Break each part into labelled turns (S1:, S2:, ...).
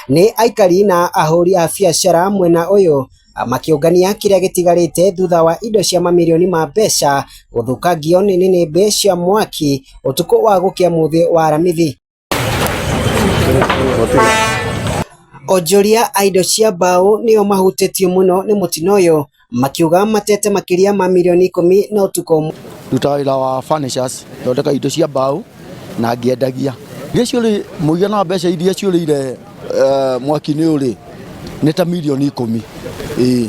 S1: Ni aikari na ahuri a biacara mwena uyu makiungania kiria gitigarite thutha wa indo cia mamirioni ma mbeca guthukangio ni nimbe cia mwaki utuku wa gukia muthi wa Aramithi. Onjoria a indo cia mbao nio mahutitio muno ni mutino uyu makiuga matete makiria ma milioni 10 na utuku.
S2: Ruta wira wa furnitures thondeka indo cia mbao na ngiendagia iria ciuri muigana wa mbeca iria ciurire mwaki-ini uri ni ta milioni 10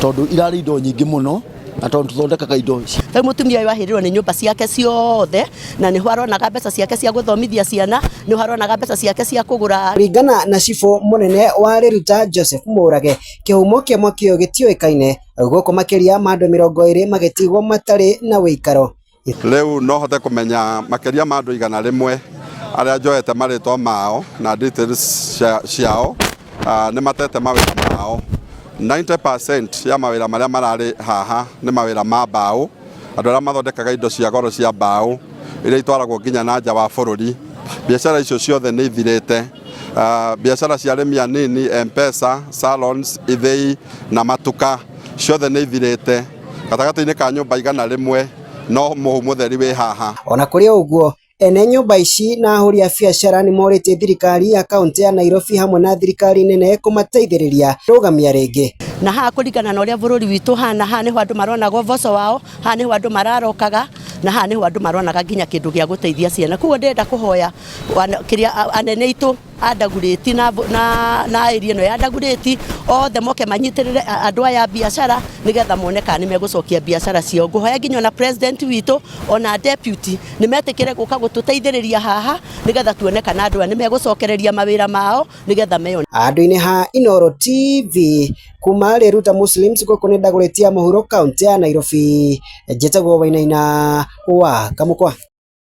S2: tondu irari indo nyingi muno na tondu tuthondekaga indo ici.
S3: Rĩu mutumia uyu ahirirwo ni nyumba ciake ciothe na ni haronaga mbeca ciake cia guthomithia ciana, ni haronaga mbeca ciake cia kugura.
S1: Ringana na cifo munene wa Riruta Joseph Murage, kihumo kia mwaki uyu gitioikaine guku makiria ma andu 20 magitigwo matari na wikaro.
S4: Riu no hote kumenya makiria ma andu 100 aria njoete maritwa mao na details ciao ni matete mawira mao. 90% ya mawira maria marari haha ni mawira ma mbao, andu aria mathondekaga indo cia goro cia mbao iria itwaragwo nginya na nja wa bururi. Biacara icio ciothe ni ithirite. Biacara cia arimi anini, M-Pesa, salons, ithei na matuka ciothe ni ithirite. Gatagati-ini ka nyumba 100 no muhu mutheri wi haha.
S1: Ona kuri uguo ene nyumba ici na ahuri a biacara ni morite thirikari ya kaunti ya Nairobi hamwe na thirikari nene kumateithiriria rugamia ringi.
S3: Na haha kuringana na uria bururi witu hana haha niho andu maronaga uboco wao, haha niho andu mararokaga na haha niho andu maronaga nginya kindu gia guteithia ciana. Kuo ndenda kuhoya kiria anene itu andaguriti na area no ya ndaguriti othe moke manyitirire andu aya biacara nigetha moneka ni megucokia biacara cio. Nguhoya nginya na president witu ona deputy ni metikire guka gututeithiriria haha nigetha tuoneka na andu ni megucokereria mawira mao nigetha meyo.
S1: Andu-ini ha Inooro TV kuma Riruta Muslims guku ni ndaguritia muhuro kaunti ya Nairobi. Njitagwo Wainaina wa Kamukwa.